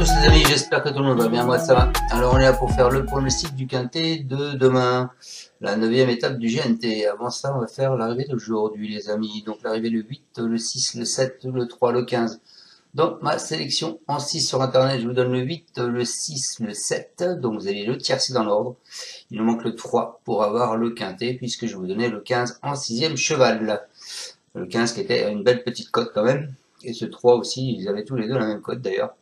tous les amis, j'espère que tout le monde va bien, moi ça va. Alors on est là pour faire le pronostic du quintet de demain, la 9e étape du GNT. Avant ça, on va faire l'arrivée d'aujourd'hui les amis. Donc l'arrivée le 8, le 6, le 7, le 3, le 15. Donc ma sélection en 6 sur internet, je vous donne le 8, le 6, le 7. Donc vous avez le tiercé dans l'ordre. Il nous manque le 3 pour avoir le quintet, puisque je vous donnais le 15 en 6e cheval. Le 15 qui était une belle petite cote quand même. Et ce 3 aussi, ils avaient tous les deux la même cote d'ailleurs.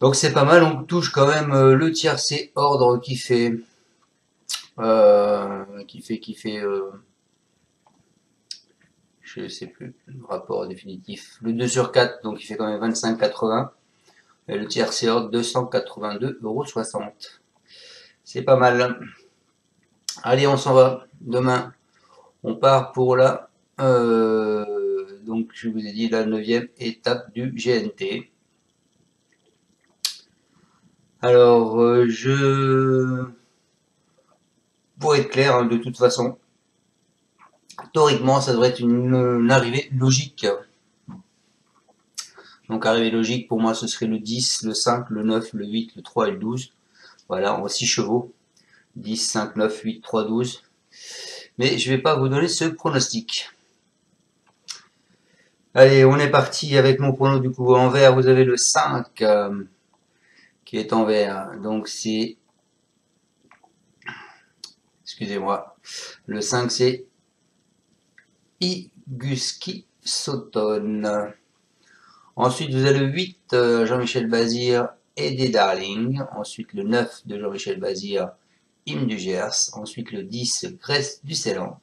Donc c'est pas mal, on touche quand même le tiercé ordre qui fait je sais plus le rapport définitif, le 2 sur 4, donc il fait quand même 25,80 et le tiercé ordre 282,60 €. C'est pas mal. Allez, on s'en va. Demain, on part pour la donc je vous ai dit la 9e étape du GNT. Alors, pour être clair, hein, de toute façon, théoriquement, ça devrait être une arrivée logique. Donc, arrivée logique, pour moi, ce serait le 10, le 5, le 9, le 8, le 3 et le 12. Voilà, on voit 6 chevaux. 10, 5, 9, 8, 3, 12. Mais je vais pas vous donner ce pronostic. Allez, on est parti avec mon prono du coup. En vert, vous avez le 5 qui est en vert. Donc, c'est... Excusez-moi. Le 5, c'est Iguski Sauton. Ensuite, vous avez le 8, Jean-Michel Bazir et des Darling. Ensuite, le 9 de Jean-Michel Bazir, Hymne du Gers. Ensuite, le 10, Grèce du Ceylan.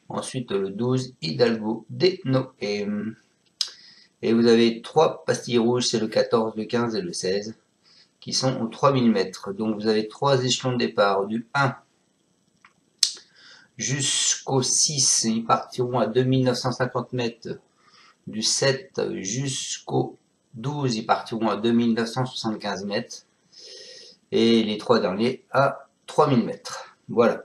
Ensuite, le 12, Hidalgo des Noëm. Et vous avez 3 pastilles rouges, c'est le 14, le 15 et le 16, qui sont aux 3000 mètres. Donc, vous avez 3 échelons de départ, du 1 jusqu'au 6, ils partiront à 2950 mètres. Du 7 jusqu'au 12, ils partiront à 2975 mètres. Et les 3 derniers à 3000 mètres. Voilà.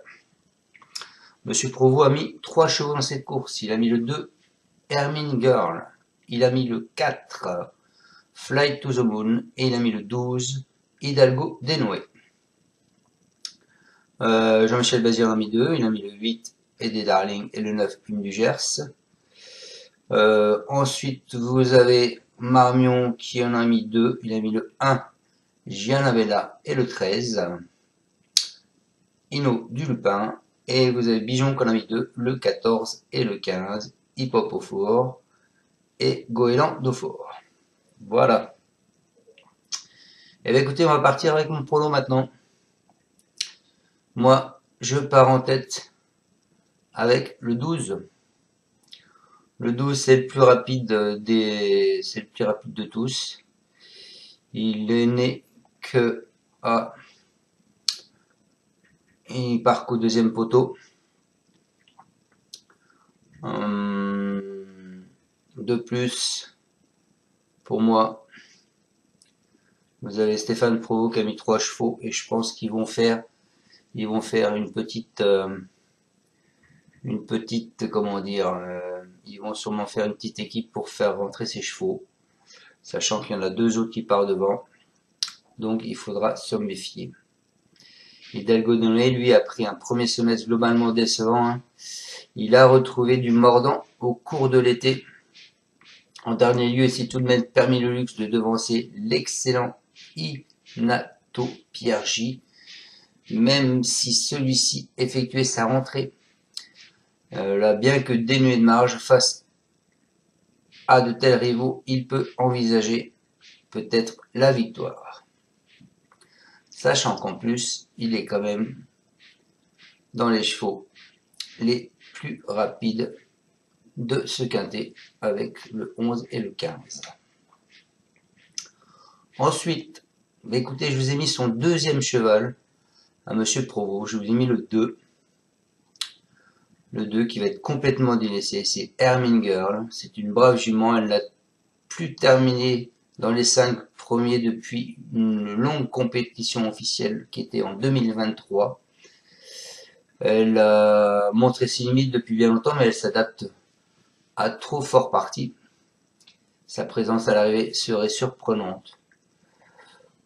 Monsieur Provost a mis 3 chevaux dans cette course. Il a mis le 2, Hermine Girl. Il a mis le 4, Fly to the Moon. Et il a mis le 12, Hidalgo des Noé. Jean-Michel Bazir en a mis 2. Il a mis le 8, et des Darling. Et le 9, Hymne du Gers. Ensuite, vous avez Marmion qui en a mis 2. Il a mis le 1, Gianabella et le 13. Inno du Lupin. Et vous avez Bijon qui en a mis 2, le 14 et le 15. Hip Hop au fort et Goéland d'au fort. Voilà. Et bien écoutez, on va partir avec mon prono maintenant. Moi, je pars en tête avec le 12. Le 12, c'est le plus rapide c'est le plus rapide de tous. Il est né que à... Il part qu'au deuxième poteau. De plus, pour moi, vous avez Stéphane Provost qui a mis 3 chevaux et je pense qu'ils vont faire une petite, comment dire, ils vont sûrement faire une petite équipe pour faire rentrer ces chevaux, sachant qu'il y en a 2 autres qui partent devant, donc il faudra se méfier. Hidalgo de Noé, lui, a pris un premier semestre globalement décevant, hein. Il a retrouvé du mordant au cours de l'été. En dernier lieu, il s'est tout de même permis le luxe de devancer l'excellent Inato Piergi, même si celui-ci effectuait sa rentrée. Là, bien que dénué de marge, face à de tels rivaux, il peut envisager peut-être la victoire. Sachant qu'en plus, il est quand même dans les chevaux les plus rapides de ce quintet avec le 11 et le 15. Ensuite, écoutez, je vous ai mis son deuxième cheval à Monsieur Provost. Je vous ai mis le 2. Le 2 qui va être complètement délaissé. C'est Hermine Girl. C'est une brave jument. Elle n'a plus terminé dans les 5 premiers depuis une longue compétition officielle qui était en 2023. Elle a montré ses limites depuis bien longtemps, mais elle s'adapte à trop fort parti. Sa présence à l'arrivée serait surprenante.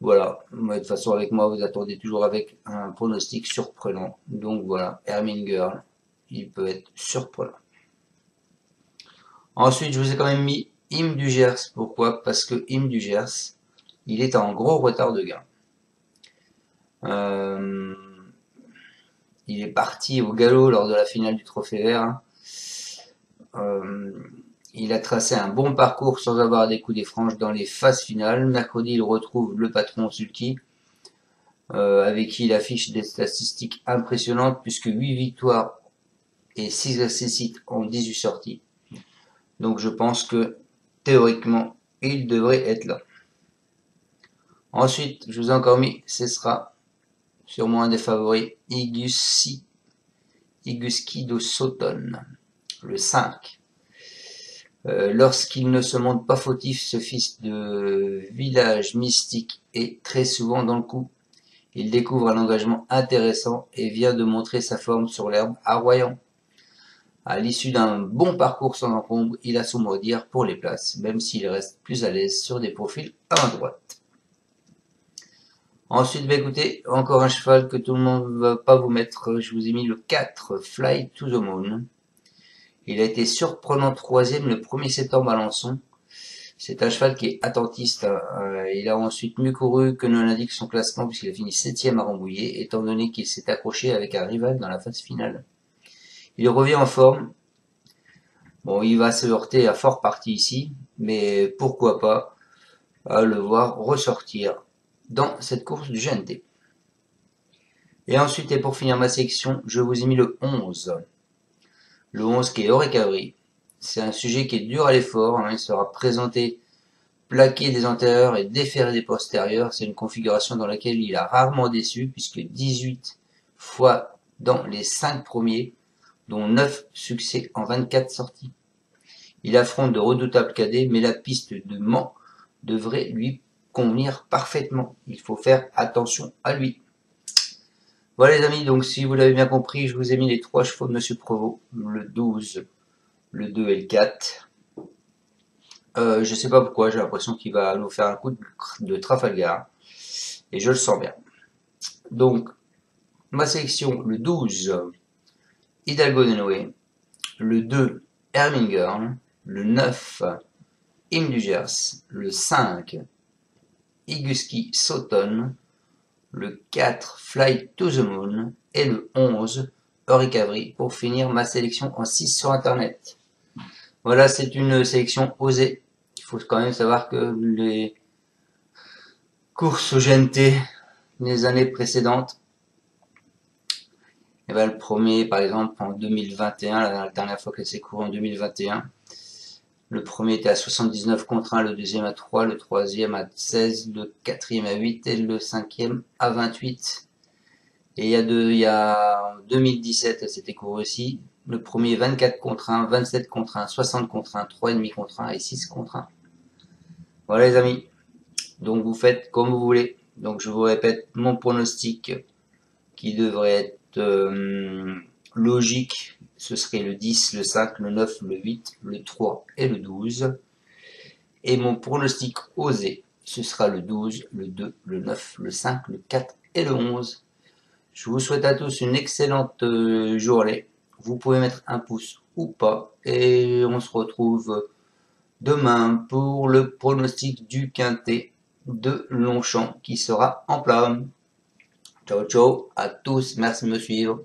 Voilà, moi, de toute façon avec moi vous attendez toujours avec un pronostic surprenant. Donc voilà, Hermine Girl, il peut être surprenant. Ensuite, je vous ai quand même mis Im du Gers. Pourquoi? Parce que Im du Gers, il est en gros retard de gain. Il est parti au galop lors de la finale du Trophée Vert. Il a tracé un bon parcours sans avoir des coups des franges dans les phases finales. Mercredi, il retrouve le patron Sulky, avec qui il affiche des statistiques impressionnantes puisque 8 victoires et 6 accessites en 18 sorties. Donc je pense que théoriquement, il devrait être là. Ensuite, je vous ai encore mis, ce sera sûrement un des favoris, Iguskido Sotton, le 5. Lorsqu'il ne se montre pas fautif, ce fils de village mystique est très souvent dans le coup. Il découvre un engagement intéressant et vient de montrer sa forme sur l'herbe à Royan. À l'issue d'un bon parcours sans encombre, il a son mot à dire pour les places, même s'il reste plus à l'aise sur des profils à droite. Ensuite, bah écoutez, encore un cheval que tout le monde ne va pas vous mettre. Je vous ai mis le 4, Fly to the Moon. Il a été surprenant 3e le 1er septembre à Alençon. C'est un cheval qui est attentiste. Il a ensuite mieux couru que ne l'indique son classement puisqu'il a fini 7e à Rambouillet, étant donné qu'il s'est accroché avec un rival dans la phase finale. Il revient en forme. Bon, il va se heurter à fort parti ici, mais pourquoi pas le voir ressortir dans cette course du GNT. Et ensuite, et pour finir ma section, je vous ai mis le 11. Le 11 qui est Orecavri. C'est un sujet qui est dur à l'effort. Il sera présenté plaqué des antérieurs et déféré des postérieurs. C'est une configuration dans laquelle il a rarement déçu, puisque 18 fois dans les 5 premiers, dont 9 succès en 24 sorties. Il affronte de redoutables cadets, mais la piste de Mans devrait lui convenir parfaitement. Il faut faire attention à lui. Voilà les amis, donc si vous l'avez bien compris, je vous ai mis les 3 chevaux de Monsieur Prevot, le 12, le 2 et le 4. Je sais pas pourquoi, j'ai l'impression qu'il va nous faire un coup de Trafalgar, et je le sens bien. Donc, ma sélection, le 12, Hidalgo de Noé, le 2, Hermine Girl, le 9, Im du Gers, le 5, Iguski Sotton, le 4, Fly to the Moon, et le 11, Orecavri, pour finir ma sélection en 6 sur internet. Voilà, c'est une sélection osée. Il faut quand même savoir que les courses au GNT les années précédentes, et ben le premier, par exemple, en 2021, la dernière fois qu'elle s'est courue en 2021, le premier était à 79 contre 1, le deuxième à 3, le troisième à 16, le quatrième à 8 et le cinquième à 28. Et il y a 2017, elle s'était courue aussi. Le premier 24 contre 1, 27 contre 1, 60 contre 1, 3,5 contre 1 et 6 contre 1. Voilà les amis. Donc vous faites comme vous voulez. Donc je vous répète mon pronostic qui devrait être logique. Ce serait le 10, le 5, le 9, le 8, le 3 et le 12. Et mon pronostic osé, ce sera le 12, le 2, le 9, le 5, le 4 et le 11. Je vous souhaite à tous une excellente journée. Vous pouvez mettre un pouce ou pas. Et on se retrouve demain pour le pronostic du quintet de Longchamp qui sera en plat. Ciao ciao à tous, merci de me suivre.